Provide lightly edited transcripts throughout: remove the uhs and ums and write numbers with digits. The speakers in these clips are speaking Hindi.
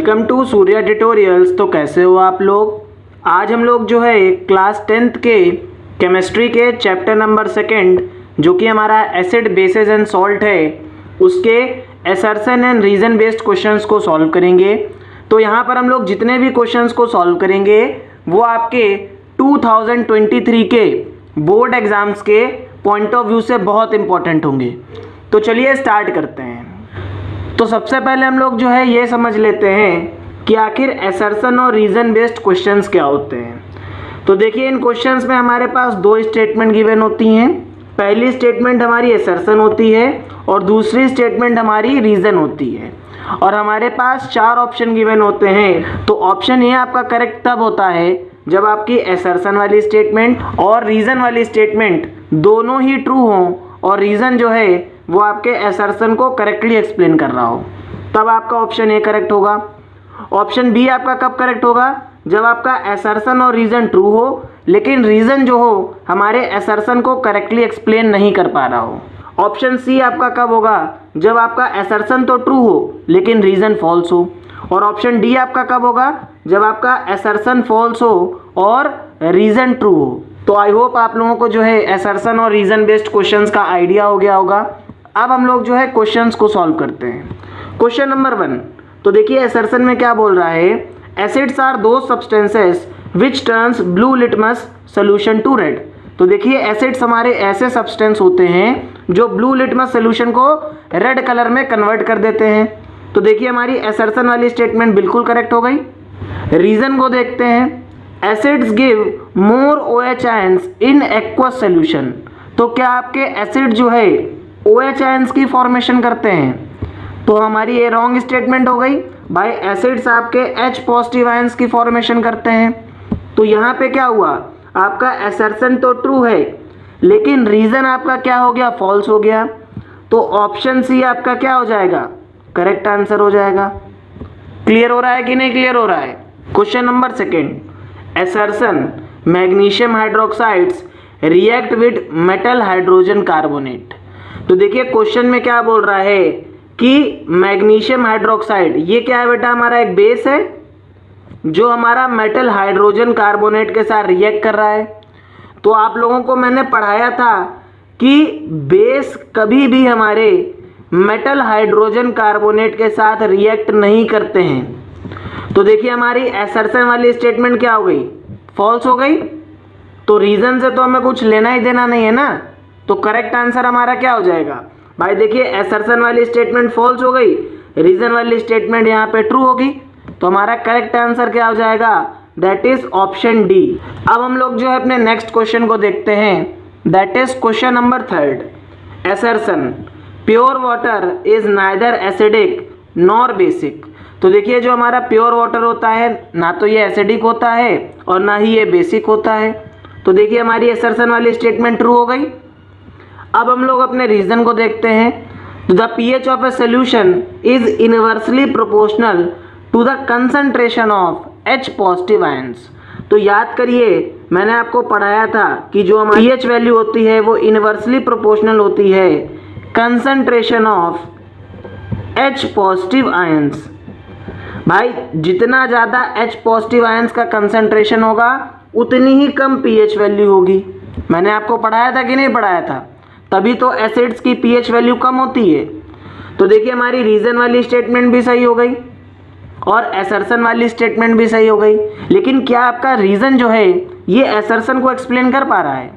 Welcome to Surya tutorials. तो कैसे हो आप लोग। आज हम लोग जो है क्लास 10th के केमिस्ट्री के चैप्टर नंबर 2 जो कि हमारा एसिड बेसिस एंड सॉल्ट है उसके assertion and reason based questions को सॉल्व करेंगे। तो यहाँ पर हम लोग जितने भी क्वेश्चंस को सॉल्व करेंगे वो आपके 2023 के बोर्ड एग्ज़ाम्स के पॉइंट ऑफ व्यू से बहुत इंपॉर्टेंट होंगे। तो चलिए स्टार्ट करते हैं। तो सबसे पहले हम लोग जो है ये समझ लेते हैं कि आखिर असर्शन और रीज़न बेस्ड क्वेश्चंस क्या होते हैं। तो देखिए इन क्वेश्चंस में हमारे पास दो स्टेटमेंट गिवन होती हैं। पहली स्टेटमेंट हमारी असर्शन होती है और दूसरी स्टेटमेंट हमारी रीज़न होती है और हमारे पास 4 ऑप्शन गिवन होते हैं। तो ऑप्शन ए आपका करेक्ट तब होता है जब आपकी असर्शन वाली स्टेटमेंट और रीज़न वाली स्टेटमेंट दोनों ही ट्रू हों और रीज़न जो है वो आपके असर्शन को करेक्टली एक्सप्लेन कर रहा हो, तब आपका ऑप्शन ए करेक्ट होगा। ऑप्शन बी आपका कब करेक्ट होगा, जब आपका असर्शन और रीज़न ट्रू हो लेकिन रीज़न जो हो हमारे असर्शन को करेक्टली एक्सप्लेन नहीं कर पा रहा हो। ऑप्शन सी आपका कब होगा, जब आपका असर्शन तो ट्रू हो लेकिन रीज़न फॉल्स हो। और ऑप्शन डी आपका कब होगा, जब आपका असर्शन फॉल्स हो और रीज़न ट्रू हो। तो आई होप आप लोगों को जो है असर्शन और रीज़न बेस्ड क्वेश्चंस का आइडिया हो गया होगा। अब हम लोग जो है क्वेश्चंस को सॉल्व करते हैं। क्वेश्चन नंबर 1, तो देखिए असर्शन में क्या बोल रहा है, acids are two substances which turns blue litmus solution to red. तो देखिए एसिड्स हमारे ऐसे सब्सटेंस होते हैं जो ब्लू लिटमस सोल्यूशन को रेड कलर में कन्वर्ट कर देते हैं। तो देखिए हमारी असर्शन वाली स्टेटमेंट बिल्कुल करेक्ट हो गई। रीज़न को देखते हैं, acids give more OH ions in aqueous solution. तो क्या आपके एसिड जो है OH आयंस की फॉर्मेशन करते हैं, तो हमारी ये रॉन्ग स्टेटमेंट हो गई। भाई एसिड्स आपके H पॉजिटिव आयंस की फॉर्मेशन करते हैं। तो यहाँ पे क्या हुआ, आपका असर्शन तो ट्रू है लेकिन रीज़न आपका क्या हो गया, फॉल्स हो गया। तो ऑप्शन सी आपका क्या हो जाएगा, करेक्ट आंसर हो जाएगा। क्लियर हो रहा है कि नहीं क्लियर हो रहा है। Question number 2, assertion magnesium hydroxides react with metal hydrogen carbonate. तो देखिए क्वेश्चन में क्या बोल रहा है कि मैग्नीशियम हाइड्रोक्साइड ये क्या है बेटा, हमारा एक बेस है जो हमारा मेटल हाइड्रोजन कार्बोनेट के साथ रिएक्ट कर रहा है। तो आप लोगों को मैंने पढ़ाया था कि बेस कभी भी हमारे मेटल हाइड्रोजन कार्बोनेट के साथ रिएक्ट नहीं करते हैं। तो देखिए हमारी असर्शन वाली स्टेटमेंट क्या हो गई, फॉल्स हो गई। तो रीज़न से तो हमें कुछ लेना ही देना नहीं है ना। तो करेक्ट आंसर हमारा क्या हो जाएगा, भाई देखिए असर्शन वाली स्टेटमेंट फॉल्स हो गई, रीज़न वाली स्टेटमेंट यहाँ पे ट्रू होगी। तो हमारा करेक्ट आंसर क्या हो जाएगा, दैट इज ऑप्शन डी। अब हम लोग जो है अपने नेक्स्ट क्वेश्चन को देखते हैं, that is question number 3, assertion pure water is neither acidic nor basic. तो देखिए जो हमारा प्योर वाटर होता है ना तो ये एसिडिक होता है और ना ही ये बेसिक होता है। तो देखिए हमारी असर्शन वाली स्टेटमेंट ट्रू हो गई। अब हम लोग अपने रीज़न को देखते हैं, the pH of a solution is inversely proportional to the concentration of H positive ions. तो याद करिए मैंने आपको पढ़ाया था कि जो हमारी pH वैल्यू होती है वो इनवर्सली प्रोपोर्शनल होती है concentration of H positive ions. भाई जितना ज़्यादा H पॉजिटिव आयंस का कंसंट्रेशन होगा उतनी ही कम pH वैल्यू होगी। मैंने आपको पढ़ाया था कि नहीं पढ़ाया था, तभी तो एसिड्स की pH वैल्यू कम होती है। तो देखिए हमारी रीज़न वाली स्टेटमेंट भी सही हो गई और असर्शन वाली स्टेटमेंट भी सही हो गई। लेकिन क्या आपका रीज़न जो है ये असर्शन को एक्सप्लेन कर पा रहा है,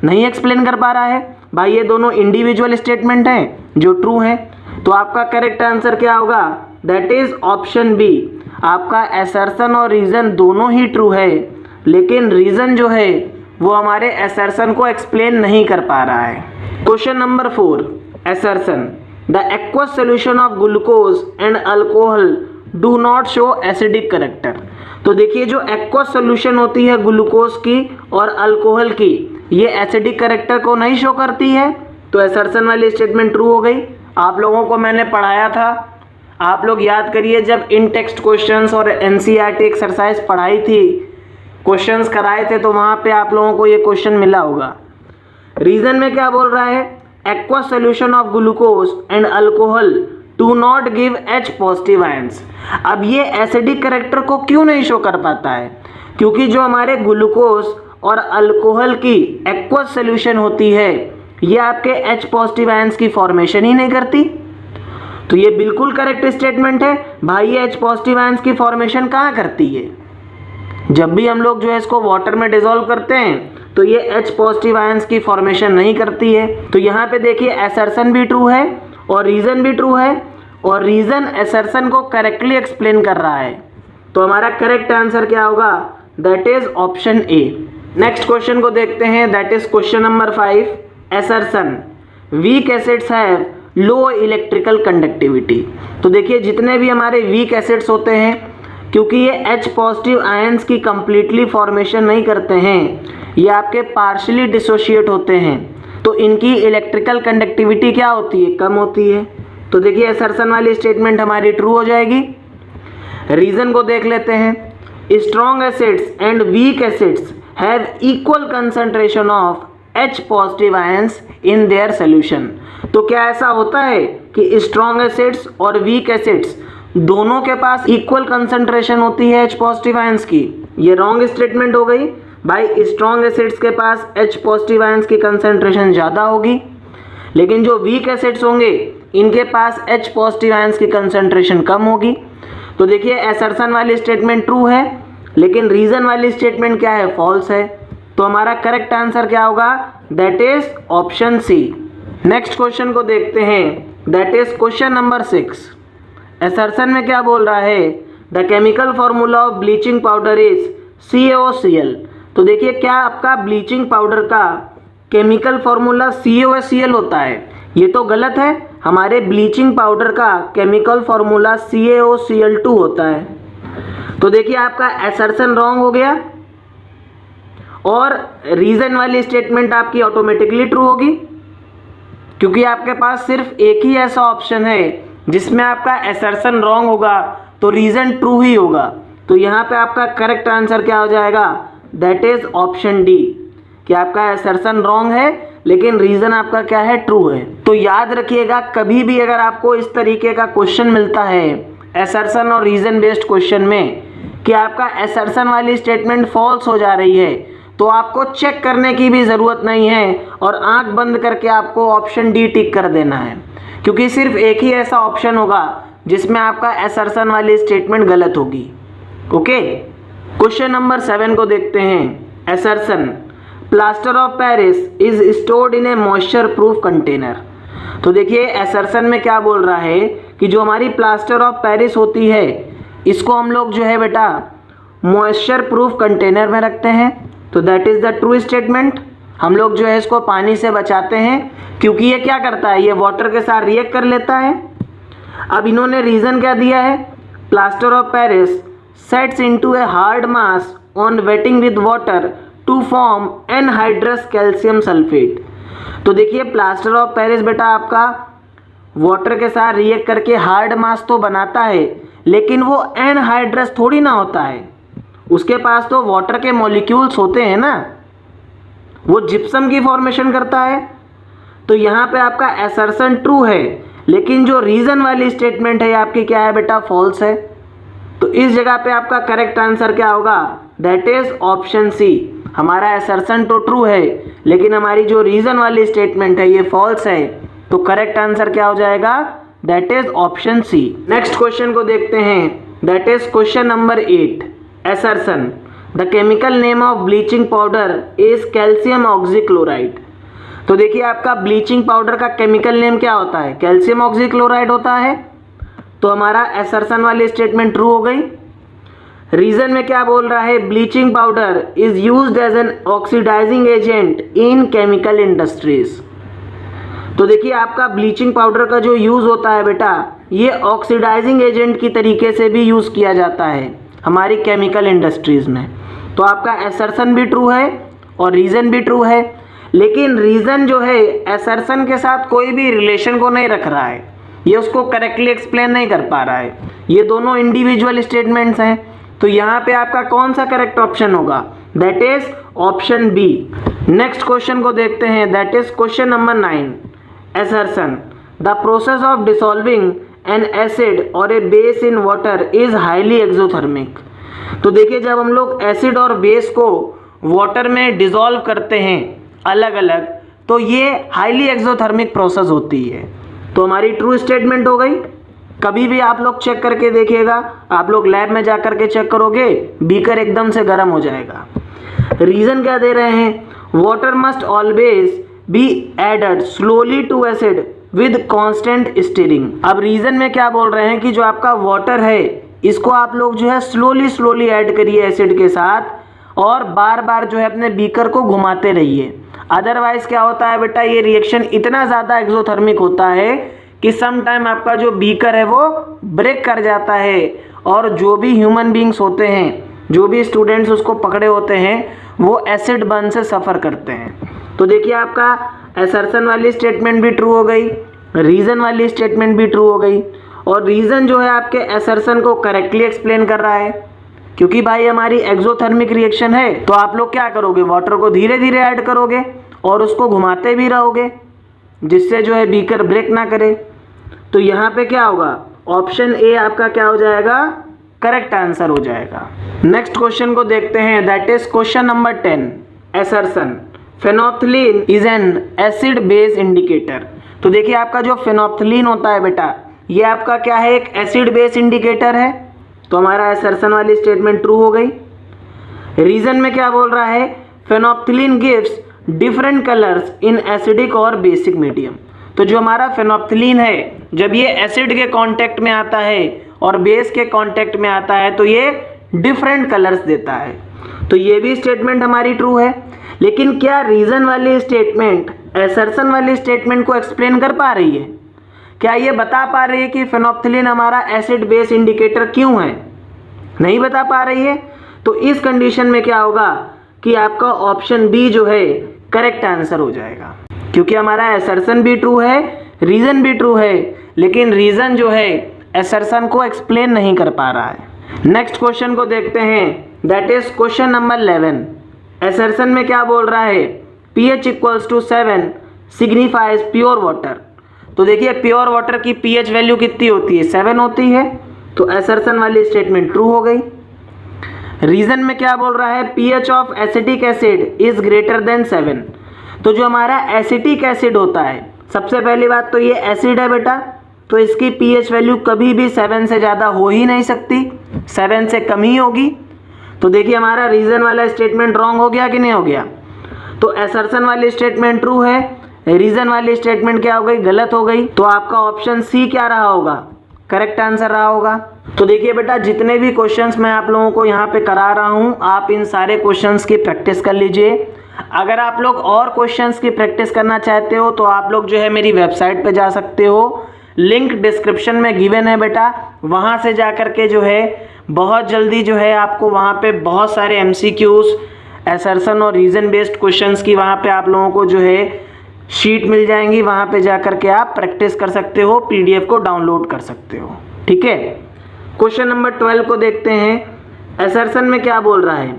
नहीं एक्सप्लेन कर पा रहा है। भाई ये दोनों इंडिविजुअल स्टेटमेंट हैं जो ट्रू हैं। तो आपका करेक्ट आंसर क्या होगा, दैट इज ऑप्शन बी। आपका असर्शन और रीज़न दोनों ही ट्रू है लेकिन रीज़न जो है वो हमारे असर्शन को एक्सप्लेन नहीं कर पा रहा है। Question number 4, assertion the aqueous solution of glucose and alcohol do not show acidic character. तो देखिए जो एक्वस सोल्यूशन होती है ग्लूकोज की और अल्कोहल की ये एसिडिक करेक्टर को नहीं शो करती है। तो असर्शन वाली स्टेटमेंट ट्रू हो गई। आप लोगों को मैंने पढ़ाया था, आप लोग याद करिए जब इन टेक्स्ट क्वेश्चंस और NCERT एक्सरसाइज पढ़ाई थी, क्वेश्चंस कराए थे तो वहाँ पे आप लोगों को ये क्वेश्चन मिला होगा। रीज़न में क्या बोल रहा है, aqueous solution of glucose and alcohol to not give H positive ions. अब ये एसिडिक कैरेक्टर को क्यों नहीं शो कर पाता है? क्योंकि जो हमारे ग्लूकोज और अल्कोहल की एक्वस सोल्यूशन होती है ये आपके H पॉजिटिव आयंस की फॉर्मेशन ही नहीं करती। तो ये बिल्कुल करेक्ट स्टेटमेंट है भाई, ये H पॉजिटिव आयंस की फॉर्मेशन कहाँ करती है? जब भी हम लोग जो है इसको वाटर में डिसॉल्व करते हैं तो ये H पॉजिटिव आयंस की फॉर्मेशन नहीं करती है। तो यहाँ पे देखिए असर्शन भी ट्रू है और रीज़न भी ट्रू है, और रीज़न असर्शन को करेक्टली एक्सप्लेन कर रहा है। तो हमारा करेक्ट आंसर क्या होगा? That is option A. Next question को देखते हैं, that is question number 5। Assertion weak acids have low electrical conductivity. तो देखिए जितने भी हमारे वीक एसिड्स होते हैं, क्योंकि ये H पॉजिटिव आयंस की कंप्लीटली फॉर्मेशन नहीं करते हैं, ये आपके पार्शली डिसोशिएट होते हैं, तो इनकी इलेक्ट्रिकल कंडक्टिविटी क्या होती है? कम होती है। तो देखिए असर्शन वाली स्टेटमेंट हमारी ट्रू हो जाएगी। रीज़न को देख लेते हैं। Strong acids and weak acids have equal concentration of H positive ions in their solution. तो क्या ऐसा होता है कि स्ट्रॉन्ग एसिड्स और वीक एसिड्स दोनों के पास इक्वल कंसंट्रेशन होती है H पॉजिटिव आयंस की? ये रॉन्ग स्टेटमेंट हो गई भाई। स्ट्रॉन्ग एसिड्स के पास H पॉजिटिव आयंस की कंसंट्रेशन ज़्यादा होगी, लेकिन जो वीक एसिड्स होंगे इनके पास H पॉजिटिव आयंस की कंसंट्रेशन कम होगी। तो देखिए असर्शन वाली स्टेटमेंट ट्रू है, लेकिन रीज़न वाली स्टेटमेंट क्या है? फॉल्स है। तो हमारा करेक्ट आंसर क्या होगा? That is option C. Next question को देखते हैं, that is question number 6। Assertion में क्या बोल रहा है? The chemical formula of bleaching powder is CaOCl। तो देखिए क्या आपका ब्लीचिंग पाउडर का केमिकल फॉर्मूला CaOCl होता है? ये तो गलत है। हमारे ब्लीचिंग पाउडर का केमिकल फॉर्मूला CaOCl2 होता है। तो देखिए आपका असर्शन रॉन्ग हो गया और रीज़न वाली स्टेटमेंट आपकी ऑटोमेटिकली ट्रू होगी, क्योंकि आपके पास सिर्फ एक ही ऐसा ऑप्शन है जिसमें आपका असर्शन रॉन्ग होगा तो रीज़न ट्रू ही होगा। तो यहाँ पे आपका करेक्ट आंसर क्या हो जाएगा? दैट इज ऑप्शन डी, कि आपका असर्शन रॉन्ग है लेकिन रीज़न आपका क्या है? ट्रू है। तो याद रखिएगा, कभी भी अगर आपको इस तरीके का क्वेश्चन मिलता है असर्शन और रीज़न बेस्ड क्वेश्चन में कि आपका असर्शन वाली स्टेटमेंट फॉल्स हो जा रही है, तो आपको चेक करने की भी ज़रूरत नहीं है और आंख बंद करके आपको ऑप्शन डी टिक कर देना है, क्योंकि सिर्फ एक ही ऐसा ऑप्शन होगा जिसमें आपका असर्शन वाली स्टेटमेंट गलत होगी। ओके, क्वेश्चन नंबर 7 को देखते हैं। Assertion plaster of Paris is stored in A moisture proof container. तो देखिए असर्शन में क्या बोल रहा है कि जो हमारी प्लास्टर ऑफ पेरिस होती है इसको हम लोग जो है बेटा मॉइस्चर प्रूफ कंटेनर में रखते हैं। तो that is the true statement. हम लोग जो है इसको पानी से बचाते हैं क्योंकि ये क्या करता है? ये वाटर के साथ रिएक्ट कर लेता है। अब इन्होंने रीज़न क्या दिया है? Plaster of Paris sets into a hard mass on wetting with water to form anhydrous calcium sulphate. तो देखिए प्लास्टर ऑफ पेरिस बेटा आपका वाटर के साथ रिएक्ट करके हार्ड मास तो बनाता है, लेकिन वो एनहाइड्रस थोड़ी ना होता है। उसके पास तो वाटर के मॉलिक्यूल्स होते हैं ना, वो जिप्सम की फॉर्मेशन करता है। तो यहाँ पे आपका असर्शन ट्रू है, लेकिन जो रीज़न वाली स्टेटमेंट है आपकी क्या है बेटा? फॉल्स है। तो इस जगह पे आपका करेक्ट आंसर क्या होगा? That is option C. हमारा असर्शन तो ट्रू है, लेकिन हमारी जो रीज़न वाली स्टेटमेंट है ये फॉल्स है। तो करेक्ट आंसर क्या हो जाएगा? That is option C. Next question को देखते हैं, that is question number 8। Assertion the chemical name of bleaching powder is calcium oxychloride. तो देखिए आपका ब्लीचिंग पाउडर का केमिकल नेम क्या होता है? कैल्शियम ऑक्सीक्लोराइड होता है। तो हमारा असर्शन वाली स्टेटमेंट ट्रू हो गई। रीजन में क्या बोल रहा है? Bleaching powder is used as an oxidising agent in chemical industries. तो देखिए आपका ब्लीचिंग पाउडर का जो यूज़ होता है बेटा, ये ऑक्सीडाइजिंग एजेंट की तरीके से भी यूज़ किया जाता है हमारी केमिकल इंडस्ट्रीज़ में। तो आपका असर्शन भी ट्रू है और रीज़न भी ट्रू है, लेकिन रीज़न जो है असर्शन के साथ कोई भी रिलेशन को नहीं रख रहा है, ये उसको करेक्टली एक्सप्लेन नहीं कर पा रहा है। ये दोनों इंडिविजुअल स्टेटमेंट्स हैं। तो यहाँ पे आपका कौन सा करेक्ट ऑप्शन होगा? That is option B. Next question को देखते हैं, that is question number 9। Assertion the process of dissolving an acid और a base in water is highly exothermic. तो देखिए जब हम लोग एसिड और बेस को वाटर में डिसॉल्व करते हैं अलग अलग, तो ये हाईली एक्सोथर्मिक प्रोसेस होती है। तो हमारी ट्रू स्टेटमेंट हो गई। कभी भी आप लोग चेक करके देखिएगा, आप लोग लैब में जा करके चेक करोगे, बीकर एकदम से गर्म हो जाएगा। रीजन क्या दे रहे हैं, water must always be added slowly to acid with constant stirring. अब रीजन में क्या बोल रहे हैं कि जो आपका वाटर है इसको आप लोग जो है स्लोली ऐड करिए एसिड के साथ, और बार बार जो है अपने बीकर को घुमाते रहिए। अदरवाइज क्या होता है बेटा, ये रिएक्शन इतना ज़्यादा एक्सोथर्मिक होता है कि सम टाइम आपका जो बीकर है वो ब्रेक कर जाता है, और जो भी ह्यूमन बींग्स होते हैं, जो भी स्टूडेंट्स उसको पकड़े होते हैं, वो एसिड बर्न से सफ़र करते हैं। तो देखिए आपका असर्शन वाली स्टेटमेंट भी ट्रू हो गई, रीज़न वाली स्टेटमेंट भी ट्रू हो गई, और रीज़न जो है आपके असर्शन को करेक्टली एक्सप्लेन कर रहा है, क्योंकि भाई हमारी एक्सोथर्मिक रिएक्शन है। तो आप लोग क्या करोगे, वाटर को धीरे धीरे ऐड करोगे और उसको घुमाते भी रहोगे, जिससे जो है बीकर ब्रेक ना करे। तो यहाँ पे क्या होगा, ऑप्शन ए आपका क्या हो जाएगा, करेक्ट आंसर हो जाएगा। नेक्स्ट क्वेश्चन को देखते हैं, that is question number 10, assertion phenolphthalein is an acid base indicator. तो देखिए आपका जो फेनोल्फथलीन होता है बेटा, ये आपका क्या है, एक एसिड बेस इंडिकेटर है। तो हमारा असर्शन वाली स्टेटमेंट ट्रू हो गई। रीजन में क्या बोल रहा है, phenolphthalein gives different colours in acidic और बेसिक मीडियम। तो जो हमारा फेनोल्फथलीन है, जब ये एसिड के कांटेक्ट में आता है और बेस के कांटेक्ट में आता है, तो ये डिफरेंट कलर्स देता है। तो ये भी स्टेटमेंट हमारी ट्रू है। लेकिन क्या रीजन वाली स्टेटमेंट असर्शन वाली स्टेटमेंट को एक्सप्लेन कर पा रही है? क्या ये बता पा रही है कि फेनोल्फथलीन हमारा एसिड बेस इंडिकेटर क्यों है? नहीं बता पा रही है। तो इस कंडीशन में क्या होगा कि आपका ऑप्शन बी जो है करेक्ट आंसर हो जाएगा, क्योंकि हमारा असर्शन भी ट्रू है, रीजन भी ट्रू है, लेकिन रीजन जो है असर्शन को एक्सप्लेन नहीं कर पा रहा है। नेक्स्ट क्वेश्चन को देखते हैं, that is question number 11। Assertion में क्या बोल रहा है, pH = 7 सिग्निफाइज प्योर वाटर। तो देखिए प्योर वाटर की pH वैल्यू कितनी होती है, 7 होती है। तो असर्शन वाली स्टेटमेंट ट्रू हो गई। रीजन में क्या बोल रहा है, pH of acetic acid is greater than 7। तो जो हमारा एसिटिक एसिड होता है, सबसे पहली बात तो ये एसिड है बेटा, तो इसकी pH वैल्यू कभी भी 7 से ज़्यादा हो ही नहीं सकती, 7 से कम ही होगी। तो देखिए हमारा रीजन वाला स्टेटमेंट रॉन्ग हो गया कि नहीं हो गया। तो असर्शन वाली स्टेटमेंट ट्रू है, रीजन वाली स्टेटमेंट क्या हो गई, गलत हो गई। तो आपका ऑप्शन सी क्या रहा होगा, करेक्ट आंसर रहा होगा। तो देखिए बेटा, जितने भी क्वेश्चंस मैं आप लोगों को यहाँ पे करा रहा हूँ, आप इन सारे क्वेश्चंस की प्रैक्टिस कर लीजिए। अगर आप लोग और क्वेश्चंस की प्रैक्टिस करना चाहते हो तो आप लोग जो है मेरी वेबसाइट पे जा सकते हो, लिंक डिस्क्रिप्शन में गिवन है बेटा, वहाँ से जा कर के जो है बहुत जल्दी जो है आपको वहाँ पे बहुत सारे MCQs, असर्शन और रीजन बेस्ड क्वेश्चंस की वहाँ पे आप लोगों को जो है शीट मिल जाएंगी। वहाँ पे जा कर के आप प्रैक्टिस कर सकते हो, PDF को डाउनलोड कर सकते हो। ठीक है, क्वेश्चन नंबर 12 को देखते हैं। असर्शन में क्या बोल रहा है,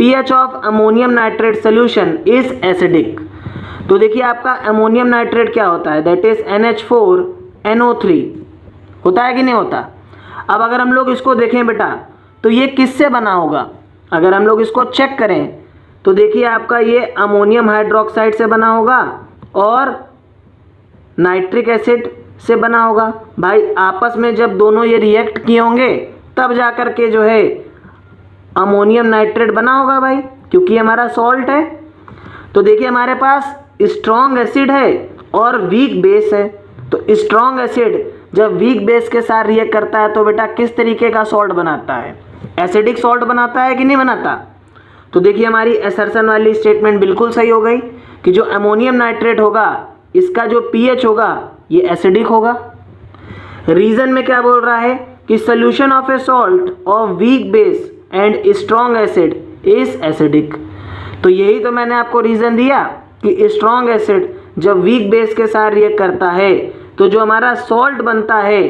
pH of ammonium nitrate solution is acidic. तो देखिए आपका अमोनियम नाइट्रेट क्या होता है, दैट इज NH4NO3 होता है कि नहीं होता। अब अगर हम लोग इसको देखें बेटा, तो ये किससे बना होगा, अगर हम लोग इसको चेक करें तो देखिए आपका ये अमोनियम हाइड्रोक्साइड से बना होगा और नाइट्रिक एसिड से बना होगा। भाई आपस में जब दोनों ये रिएक्ट किए होंगे तब जा कर के जो है अमोनियम नाइट्रेट बना होगा भाई, क्योंकि हमारा सॉल्ट है। तो देखिए हमारे पास स्ट्रॉन्ग एसिड है और वीक बेस है। तो स्ट्रॉन्ग एसिड जब वीक बेस के साथ रिएक्ट करता है तो बेटा किस तरीके का सॉल्ट बनाता है, एसिडिक सॉल्ट बनाता है कि नहीं बनाता। तो देखिए हमारी असर्शन वाली स्टेटमेंट बिल्कुल सही हो गई कि जो अमोनियम नाइट्रेट होगा इसका जो pH होगा ये एसिडिक होगा। रीजन में क्या बोल रहा है कि solution of A salt of weak base and strong acid is acidic. तो यही तो मैंने आपको रीजन दिया कि स्ट्रॉन्ग एसिड जब वीक बेस के साथ रिएक्ट करता है तो जो हमारा सॉल्ट बनता है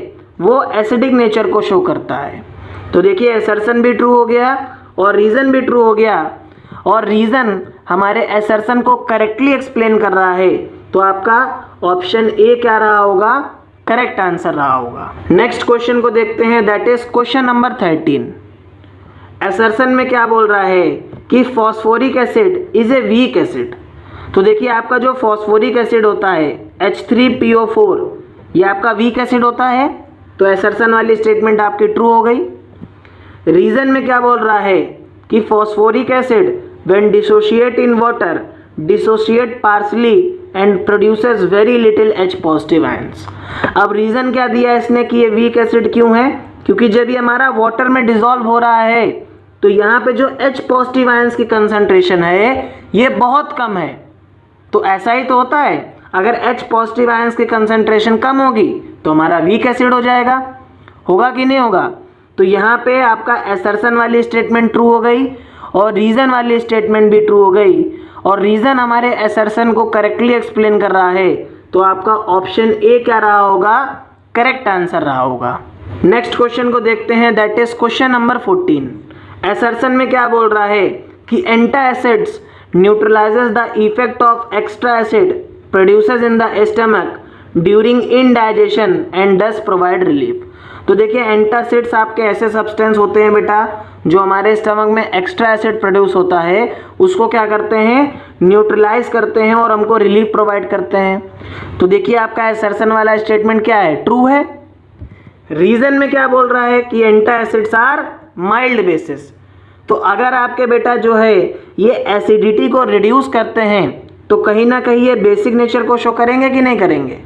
वो एसिडिक नेचर को शो करता है। तो देखिए असर्शन भी ट्रू हो गया और रीज़न भी ट्रू हो गया, और रीज़न हमारे असर्शन को करेक्टली एक्सप्लेन कर रहा है। तो आपका ऑप्शन ए क्या रहा होगा, करेक्ट आंसर रहा होगा। नेक्स्ट क्वेश्चन को देखते हैं, that is question number 13। Assertion में क्या बोल रहा है कि phosphoric acid is a weak acid. तो देखिए आपका जो फॉस्फोरिक एसिड होता है H3PO4 ये आपका वीक एसिड होता है, तो असर्शन वाली स्टेटमेंट आपकी ट्रू हो गई। रीजन में क्या बोल रहा है कि phosphoric acid when dissociate in water dissociate partially and produces very little H positive ions. अब रीजन क्या दिया है इसने कि ये वीक एसिड क्यों है, क्योंकि जब ये हमारा वाटर में डिसॉल्व हो रहा है तो यहाँ पे जो H पॉजिटिव आयंस की कंसंट्रेशन है ये बहुत कम है। तो ऐसा ही तो होता है, अगर H पॉजिटिव आयंस की कंसंट्रेशन कम होगी तो हमारा वीक एसिड हो जाएगा, होगा कि नहीं होगा। तो यहाँ पे आपका असर्शन वाली स्टेटमेंट ट्रू हो गई और रीज़न वाली स्टेटमेंट भी ट्रू हो गई, और रीज़न हमारे असर्शन को करेक्टली एक्सप्लेन कर रहा है, तो आपका ऑप्शन ए क्या रहा होगा, करेक्ट आंसर रहा होगा। नेक्स्ट क्वेश्चन को देखते हैं, that is question number 14। Assertion में क्या बोल रहा है कि antacids neutralises the effect of extra acid produces in the stomach during indigestion and does provide relief. तो देखिए एंटासिड्स आपके ऐसे सब्सटेंस होते हैं बेटा जो हमारे स्टमक में एक्स्ट्रा एसिड प्रोड्यूस होता है उसको क्या करते हैं, न्यूट्रलाइज करते हैं और हमको रिलीफ प्रोवाइड करते हैं। तो देखिए आपका असर्शन वाला स्टेटमेंट क्या है, ट्रू है। रीजन में क्या बोल रहा है कि एंटासिड्स आर माइल्ड बेसिस। तो अगर आपके बेटा जो है ये एसिडिटी को रिड्यूस करते हैं तो कहीं ना कहीं ये बेसिक नेचर को शो करेंगे कि नहीं करेंगे।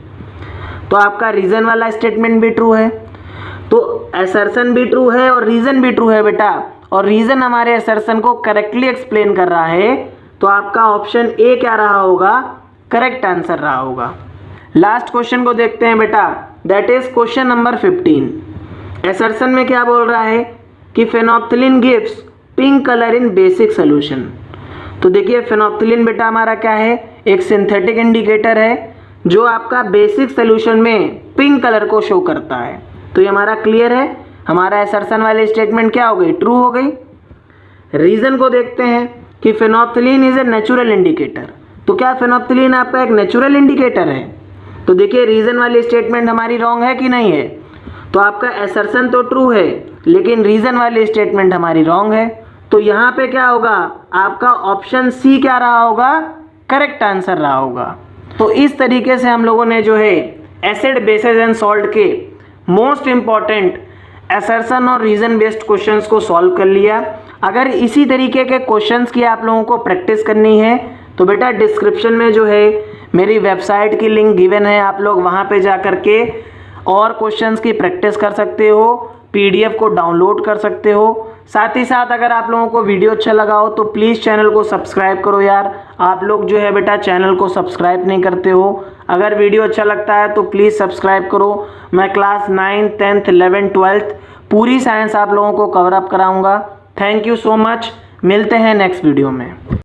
तो आपका रीजन वाला स्टेटमेंट भी ट्रू है, तो असर्शन भी ट्रू है और रीजन भी ट्रू है बेटा, और रीजन हमारे असर्शन को करेक्टली एक्सप्लेन कर रहा है, तो आपका ऑप्शन ए क्या रहा होगा, करेक्ट आंसर रहा होगा। लास्ट क्वेश्चन को देखते हैं बेटा, that is question number 15। Assertion में क्या बोल रहा है कि phenolphthalein gives pink colour in basic solution. तो देखिए फेनोप्थिलीन बेटा हमारा क्या है, एक सिंथेटिक इंडिकेटर है जो आपका बेसिक सोल्यूशन में पिंक कलर को शो करता है। तो ये हमारा क्लियर है, हमारा असर्शन वाली स्टेटमेंट क्या हो गई, ट्रू हो गई। रीजन को देखते हैं कि फेनोप्थिलीन इज ए नेचुरल इंडिकेटर। तो क्या फेनोप्थिलीन आपका एक नेचुरल इंडिकेटर है। तो देखिए रीजन वाली स्टेटमेंट हमारी रॉन्ग है कि नहीं है। तो आपका असर्शन तो ट्रू है लेकिन रीजन वाली स्टेटमेंट हमारी रॉन्ग है। तो यहाँ पे क्या होगा, आपका ऑप्शन सी क्या रहा होगा, करेक्ट आंसर रहा होगा। तो इस तरीके से हम लोगों ने जो है एसिड बेसिस एंड सॉल्ट के मोस्ट इम्पॉर्टेंट असर्शन और रीजन बेस्ड क्वेश्चंस को सॉल्व कर लिया। अगर इसी तरीके के क्वेश्चंस की आप लोगों को प्रैक्टिस करनी है तो बेटा डिस्क्रिप्शन में जो है मेरी वेबसाइट की लिंक गिवन है, आप लोग वहाँ पे जा कर के और क्वेश्चंस की प्रैक्टिस कर सकते हो, पीडीएफ को डाउनलोड कर सकते हो। साथ ही साथ अगर आप लोगों को वीडियो अच्छा लगा हो तो प्लीज़ चैनल को सब्सक्राइब करो यार, आप लोग जो है बेटा चैनल को सब्सक्राइब नहीं करते हो। अगर वीडियो अच्छा लगता है तो प्लीज़ सब्सक्राइब करो। मैं क्लास 9, 10th, 11th, 12th पूरी साइंस आप लोगों को कवर अप कराऊंगा। थैंक यू सो मच, मिलते हैं नेक्स्ट वीडियो में।